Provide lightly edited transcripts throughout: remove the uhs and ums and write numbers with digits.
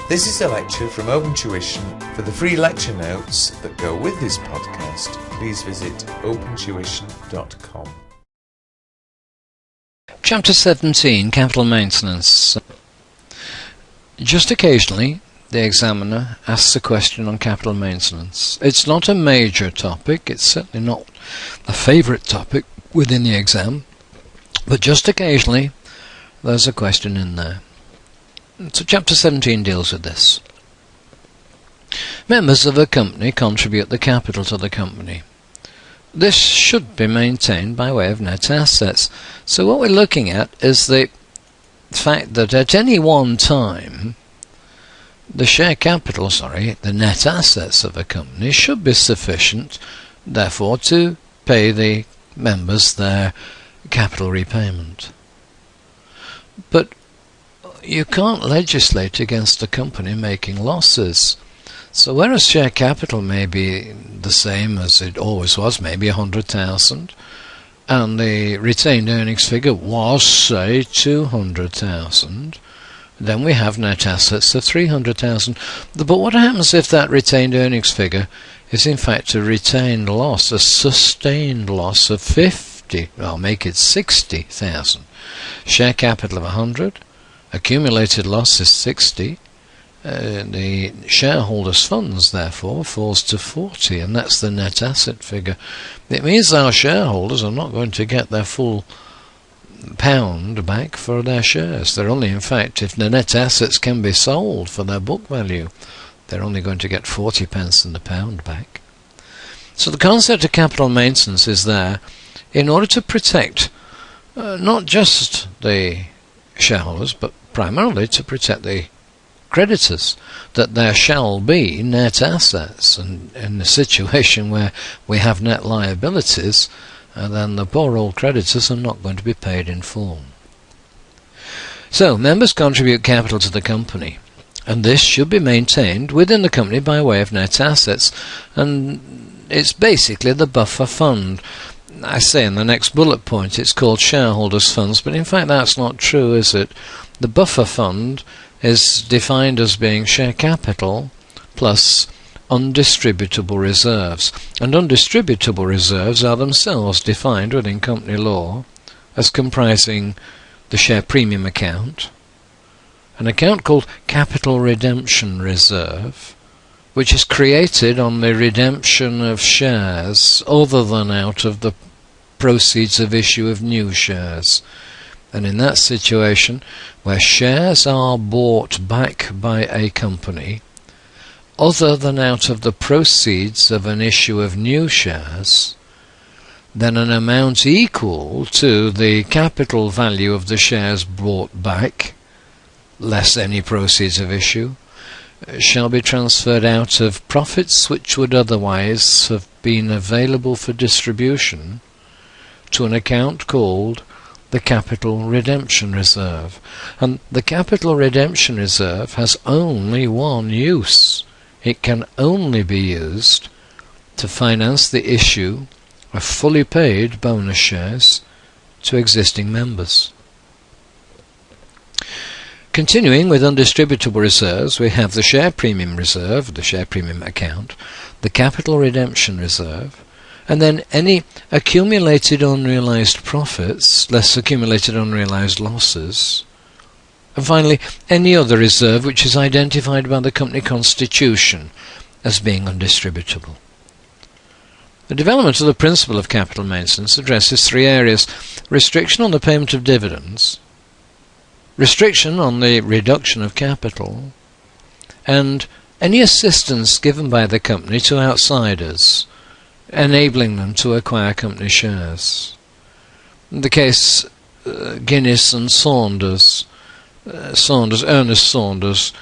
This is a lecture from Open Tuition. For the free lecture notes that go with this podcast, please visit opentuition.com. Chapter 17, Capital Maintenance. Just occasionally, the examiner asks a question on capital maintenance. It's not a major topic, it's certainly not a favourite topic within the exam, but just occasionally there's a question in there. So chapter 17 deals with this. Members of a company contribute the capital to the company. This should be maintained by way of net assets. So what we're looking at is the fact that at any one time the the net assets of a company should be sufficient, therefore, to pay the members their capital repayment. But you can't legislate against a company making losses. So whereas share capital may be the same as it always was, maybe 100,000, and the retained earnings figure was, say, 200,000, then we have net assets of 300,000. But what happens if that retained earnings figure is in fact a retained loss, a sustained loss of 50, I'll make it 60,000. Share capital of 100, accumulated loss is 60, the shareholders' funds therefore falls to 40, and that's the net asset figure. It means our shareholders are not going to get their full pound back for their shares. They're only, in fact, if the net assets can be sold for their book value, they're only going to get 40 pence in the pound back. So the concept of capital maintenance is there in order to protect not just the shareholders, but primarily to protect the creditors, that there shall be net assets, and in a situation where we have net liabilities, then the poor old creditors are not going to be paid in full. So members contribute capital to the company, and this should be maintained within the company by way of net assets, and it's basically the buffer fund. I say in the next bullet point it's called shareholders' funds, but in fact that's not true, is it? The buffer fund is defined as being share capital plus undistributable reserves, and undistributable reserves are themselves defined within company law as comprising the share premium account, an account called capital redemption reserve, which is created on the redemption of shares other than out of the proceeds of issue of new shares. And in that situation, where shares are bought back by a company other than out of the proceeds of an issue of new shares, then an amount equal to the capital value of the shares bought back, less any proceeds of issue, shall be transferred out of profits which would otherwise have been available for distribution to an account called the Capital Redemption Reserve. And the Capital Redemption Reserve has only one use. It can only be used to finance the issue of fully paid bonus shares to existing members. Continuing with undistributable reserves, we have the share premium reserve, the share premium account, the Capital Redemption Reserve, and then any accumulated unrealized profits, less accumulated unrealized losses, and finally any other reserve which is identified by the company constitution as being undistributable. The development of the principle of capital maintenance addresses three areas: restriction on the payment of dividends, restriction on the reduction of capital, and any assistance given by the company to outsiders, enabling them to acquire company shares. In the case Guinness and Saunders, Ernest Saunders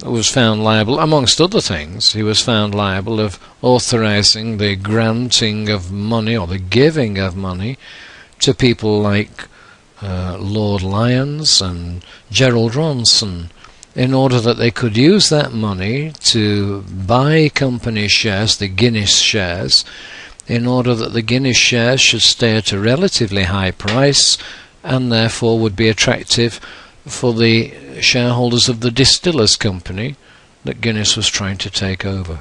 was found liable, amongst other things, he was found liable of authorizing the granting of money or the giving of money to people like Lord Lyons and Gerald Ronson, in order that they could use that money to buy company shares, the Guinness shares, in order that the Guinness shares should stay at a relatively high price and therefore would be attractive for the shareholders of the Distillers Company that Guinness was trying to take over.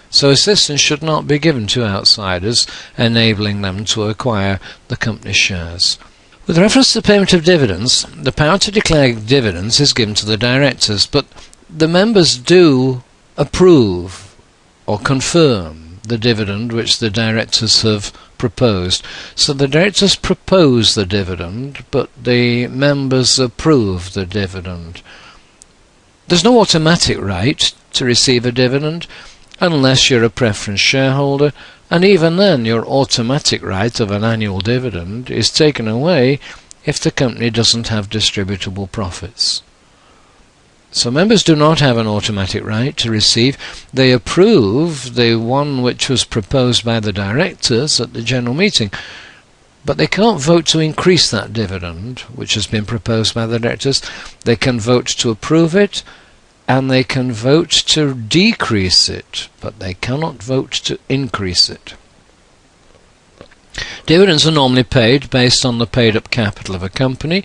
So assistance should not be given to outsiders, enabling them to acquire the company's shares. With reference to the payment of dividends, the power to declare dividends is given to the directors, but the members do approve or confirm the dividend which the directors have proposed. So the directors propose the dividend, but the members approve the dividend. There's no automatic right to receive a dividend unless you're a preference shareholder, and even then your automatic right of an annual dividend is taken away if the company doesn't have distributable profits. So members do not have an automatic right to receive. They approve the one which was proposed by the directors at the general meeting, but they can't vote to increase that dividend which has been proposed by the directors. They can vote to approve it, and they can vote to decrease it, but they cannot vote to increase it. Dividends are normally paid based on the paid-up capital of a company.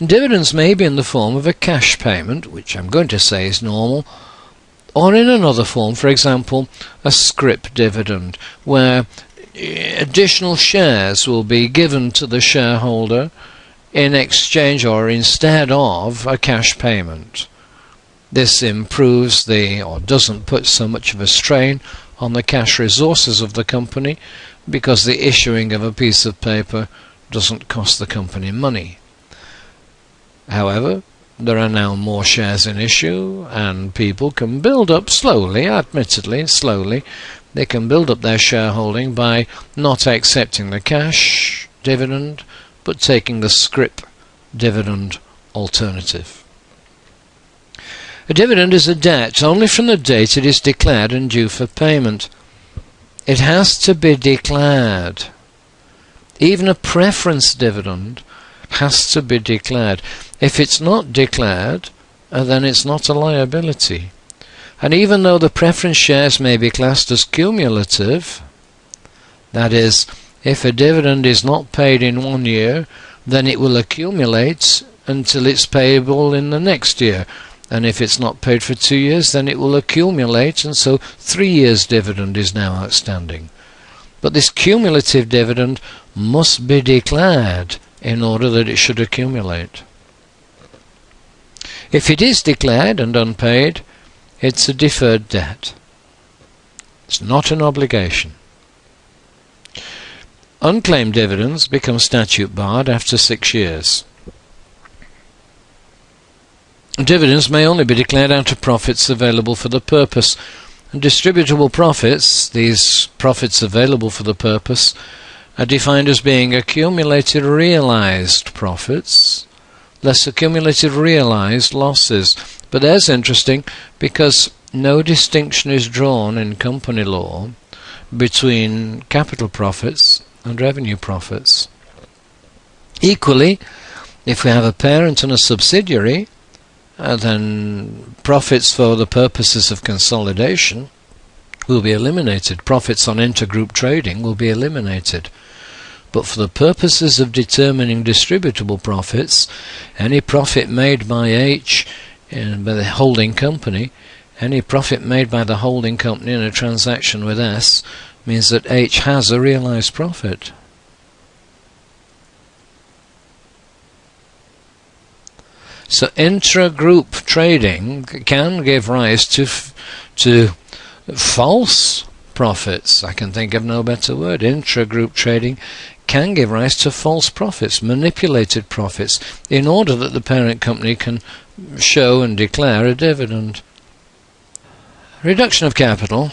Dividends may be in the form of a cash payment, which I'm going to say is normal, or in another form, for example, a scrip dividend, where additional shares will be given to the shareholder in exchange or instead of a cash payment. This improves or doesn't put so much of a strain on the cash resources of the company, because the issuing of a piece of paper doesn't cost the company money. However, there are now more shares in issue, and people can build up slowly, admittedly slowly, they can build up their shareholding by not accepting the cash dividend, but taking the scrip dividend alternative. A dividend is a debt only from the date it is declared and due for payment. It has to be declared. Even a preference dividend has to be declared. If it's not declared, then it's not a liability. And even though the preference shares may be classed as cumulative, that is, if a dividend is not paid in 1 year, then it will accumulate until it's payable in the next year. And if it's not paid for 2 years, then it will accumulate, and so 3 years' dividend is now outstanding. But this cumulative dividend must be declared in order that it should accumulate. If it is declared and unpaid, it's a deferred debt. It's not an obligation. Unclaimed dividends become statute barred after 6 years. Dividends may only be declared out of profits available for the purpose. And distributable profits, these profits available for the purpose, are defined as being accumulated realized profits, less accumulated realized losses. But that's interesting, because no distinction is drawn in company law between capital profits and revenue profits. Equally, if we have a parent and a subsidiary, then profits for the purposes of consolidation will be eliminated. Profits on intergroup trading will be eliminated. But for the purposes of determining distributable profits, any profit made by H, by the holding company, any profit made by the holding company in a transaction with S means that H has a realized profit. So intra-group trading can give rise to false profits. I can think of no better word. Intra-group trading can give rise to false profits, manipulated profits, in order that the parent company can show and declare a dividend. Reduction of capital.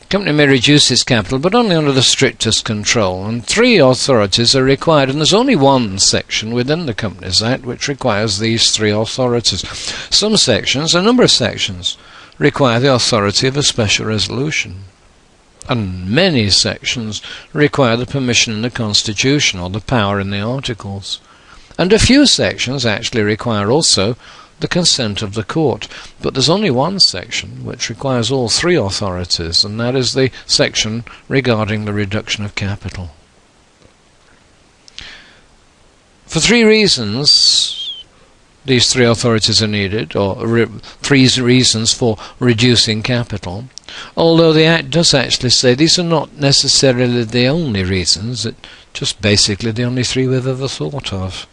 The company may reduce its capital, but only under the strictest control, and 3 authorities are required, and there's only one section within the Companies Act which requires these 3 authorities. Some sections, a number of sections, require the authority of a special resolution, and many sections require the permission in the Constitution or the power in the Articles, and a few sections actually require also the consent of the court. But there's only one section which requires all 3 authorities, and that is the section regarding the reduction of capital. For 3 reasons these three authorities are needed, or three reasons for reducing capital, although the Act does actually say these are not necessarily the only reasons, it's just basically the only three we've ever thought of.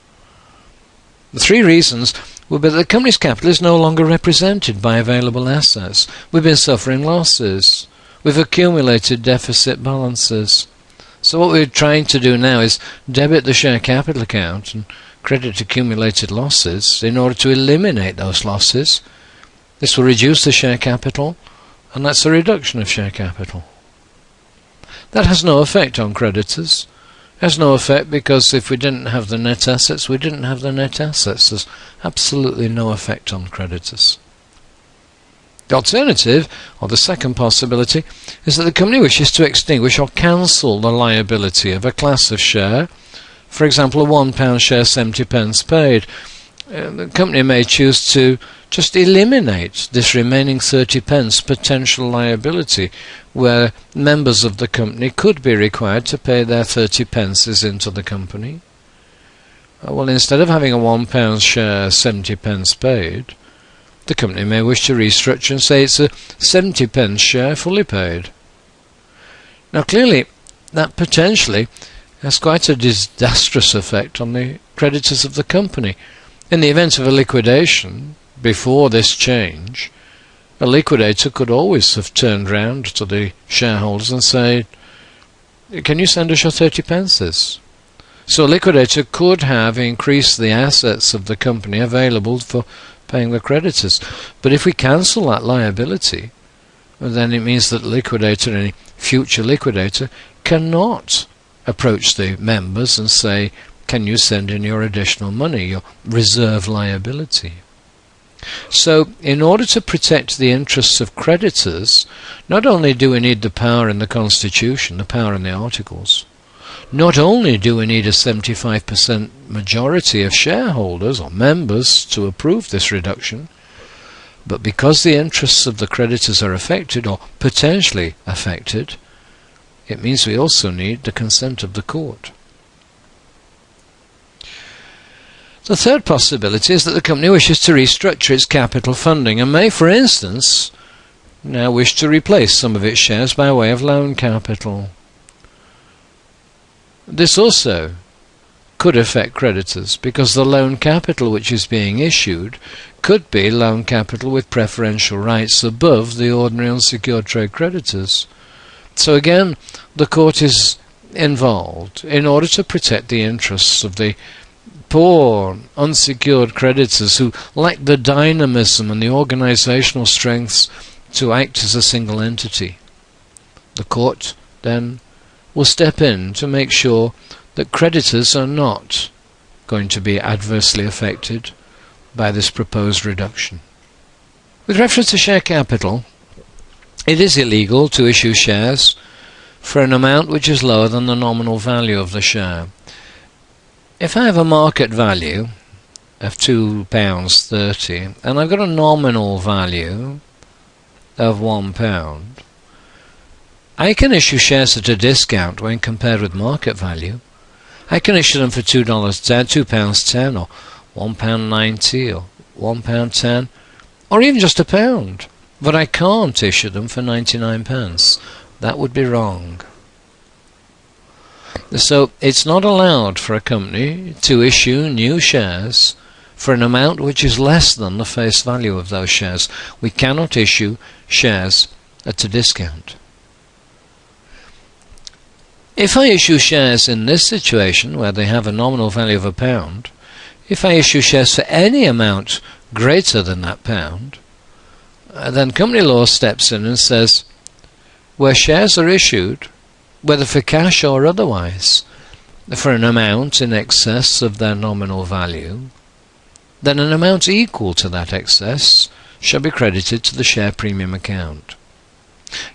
The three reasons would be that the company's capital is no longer represented by available assets. We've been suffering losses. We've accumulated deficit balances. So what we're trying to do now is debit the share capital account and credit accumulated losses in order to eliminate those losses. This will reduce the share capital, and that's a reduction of share capital. That has no effect on creditors. It has no effect because if we didn't have the net assets, we didn't have the net assets. There's absolutely no effect on creditors. The alternative, or the second possibility, is that the company wishes to extinguish or cancel the liability of a class of share, for example, a £1 share 70 pence paid. The company may choose to just eliminate this remaining 30 pence potential liability, where members of the company could be required to pay their 30 pences into the company. Well, instead of having a £1 share 70 pence paid, the company may wish to restructure and say it's a 70 pence share fully paid. Now clearly that potentially has quite a disastrous effect on the creditors of the company. In the event of a liquidation, before this change, a liquidator could always have turned round to the shareholders and said, can you send us your 30 pences? So a liquidator could have increased the assets of the company available for paying the creditors. But if we cancel that liability, then it means that the liquidator, any future liquidator, cannot approach the members and say, can you send in your additional money, your reserve liability? So in order to protect the interests of creditors, not only do we need the power in the Constitution, the power in the Articles, not only do we need a 75% majority of shareholders or members to approve this reduction, but because the interests of the creditors are affected or potentially affected, it means we also need the consent of the court. The third possibility is that the company wishes to restructure its capital funding and may, for instance, now wish to replace some of its shares by way of loan capital. This also could affect creditors because the loan capital which is being issued could be loan capital with preferential rights above the ordinary unsecured trade creditors. So again, the court is involved in order to protect the interests of the poor, unsecured creditors who lack the dynamism and the organizational strengths to act as a single entity. The court then will step in to make sure that creditors are not going to be adversely affected by this proposed reduction. With reference to share capital, it is illegal to issue shares for an amount which is lower than the nominal value of the share. If I have a market value of £2.30 and I've got a nominal value of £1, I can issue shares at a discount when compared with market value. I can issue them for £2.10 or £1.90 or £1.10 or even just £1. But I can't issue them for 99 pence. That would be wrong. So it's not allowed for a company to issue new shares for an amount which is less than the face value of those shares. We cannot issue shares at a discount. If I issue shares in this situation where they have a nominal value of £1, if I issue shares for any amount greater than that pound, then company law steps in and says, where shares are issued, whether for cash or otherwise, for an amount in excess of their nominal value, then an amount equal to that excess shall be credited to the share premium account.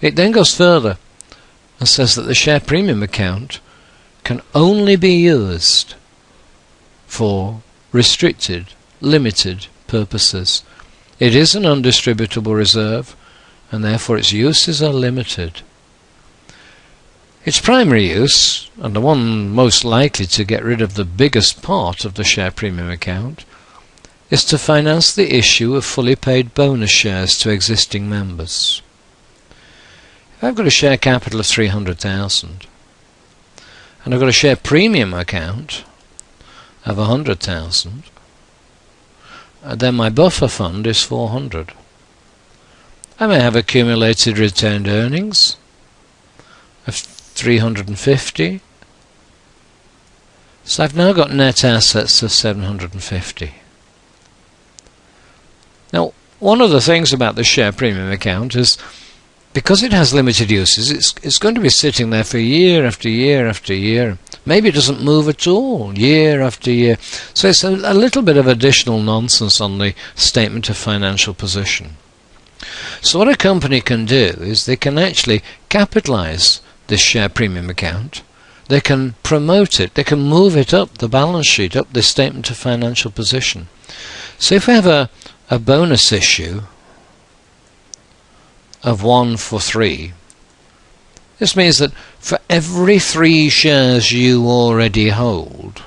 It then goes further and says that the share premium account can only be used for restricted, limited purposes. It is an undistributable reserve, and therefore its uses are limited. Its primary use, and the one most likely to get rid of the biggest part of the share premium account, is to finance the issue of fully paid bonus shares to existing members. If I've got a share capital of 300,000 and I've got a share premium account of 100,000, then my buffer fund is 400. I may have accumulated retained earnings of 350. So I've now got net assets of 750. Now, one of the things about the share premium account is, because it has limited uses, it's going to be sitting there for year after year after year. Maybe it doesn't move at all, year after year. So it's a little bit of additional nonsense on the statement of financial position. So what a company can do is they can actually capitalize this share premium account. They can promote it. They can move it up the balance sheet, up the statement of financial position. So if we have a bonus issue of 1 for 3, this means that for every 3 shares you already hold,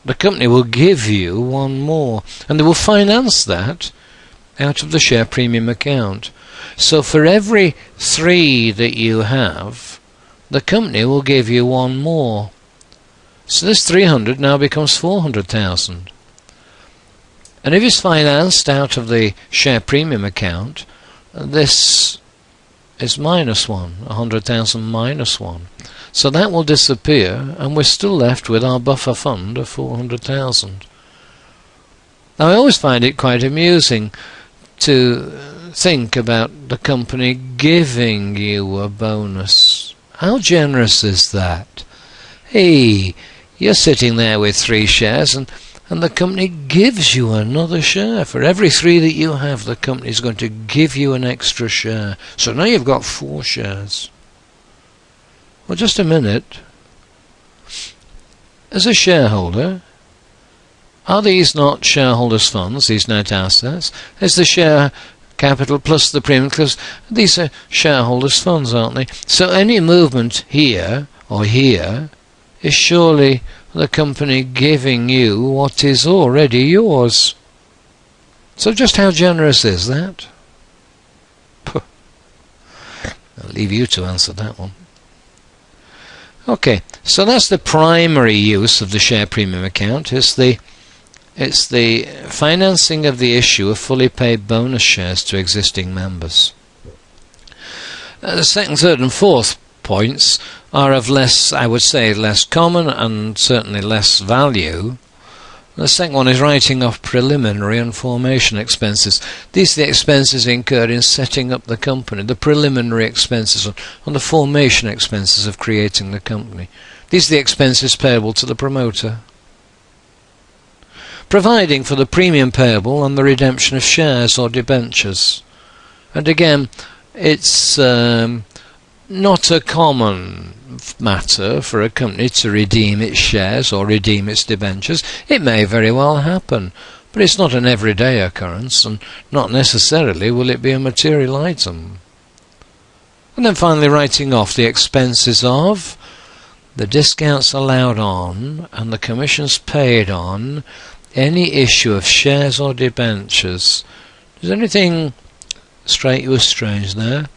the company will give you 1 more, and they will finance that out of the share premium account. So for every 3 that you have, the company will give you 1 more. So this 300 now becomes 400,000. And if it's financed out of the share premium account, this is -1, 100,000 -1. So that will disappear, and we're still left with our buffer fund of 400,000. Now I always find it quite amusing to think about the company giving you a bonus. How generous is that? Hey, you're sitting there with 3 shares and the company gives you another share. For every 3 that you have, the company is going to give you an extra share. So now you've got 4 shares. Well, just a minute. As a shareholder, are these not shareholders' funds, these net assets? Is the share capital plus the premium, because these are shareholders' funds, aren't they? So any movement here or here is surely the company giving you what is already yours. So just how generous is that? I'll leave you to answer that one. Okay, so that's the primary use of the share premium account. It's the financing of the issue of fully paid bonus shares to existing members. The second, third and fourth points are of less, I would say, less common and certainly less value. The second one is writing off preliminary and formation expenses. These are the expenses incurred in setting up the company, the preliminary expenses and the formation expenses of creating the company. These are the expenses payable to the promoter. Providing for the premium payable on the redemption of shares or debentures. And again, it's not a common matter for a company to redeem its shares or redeem its debentures. It may very well happen, but it's not an everyday occurrence, and not necessarily will it be a material item. And then finally writing off the expenses of, the discounts allowed on, and the commissions paid on any issue of shares or debentures. Does anything strike you as strange there?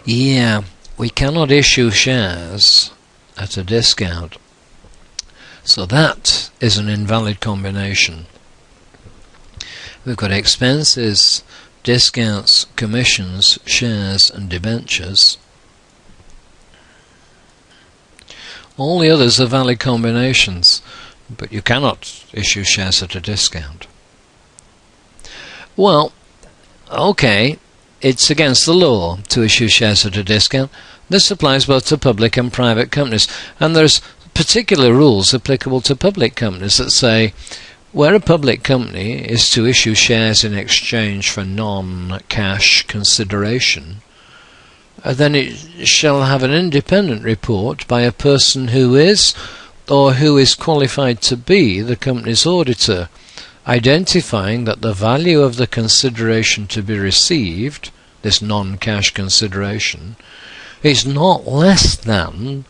Yeah, we cannot issue shares at a discount. So that is an invalid combination. We've got expenses, discounts, commissions, shares and debentures. All the others are valid combinations, but you cannot issue shares at a discount. Well, okay, it's against the law to issue shares at a discount. This applies both to public and private companies, and there's particular rules applicable to public companies that say where a public company is to issue shares in exchange for non-cash consideration, then it shall have an independent report by a person who is or who is qualified to be the company's auditor, identifying that the value of the consideration to be received, this non-cash consideration, is not less than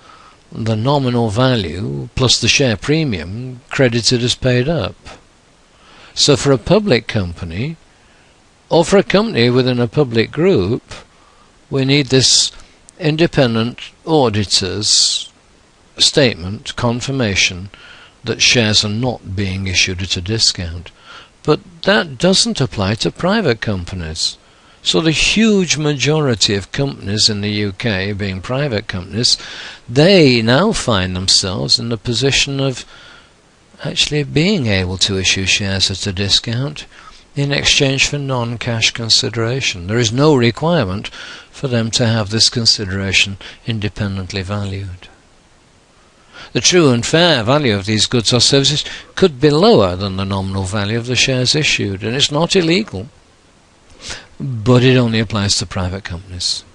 the nominal value plus the share premium credited as paid up. So for a public company, or for a company within a public group, we need this independent auditor's statement, confirmation, that shares are not being issued at a discount. But that doesn't apply to private companies. So the huge majority of companies in the UK, being private companies, they now find themselves in the position of actually being able to issue shares at a discount in exchange for non-cash consideration. There is no requirement for them to have this consideration independently valued. The true and fair value of these goods or services could be lower than the nominal value of the shares issued, and it's not illegal, but it only applies to private companies.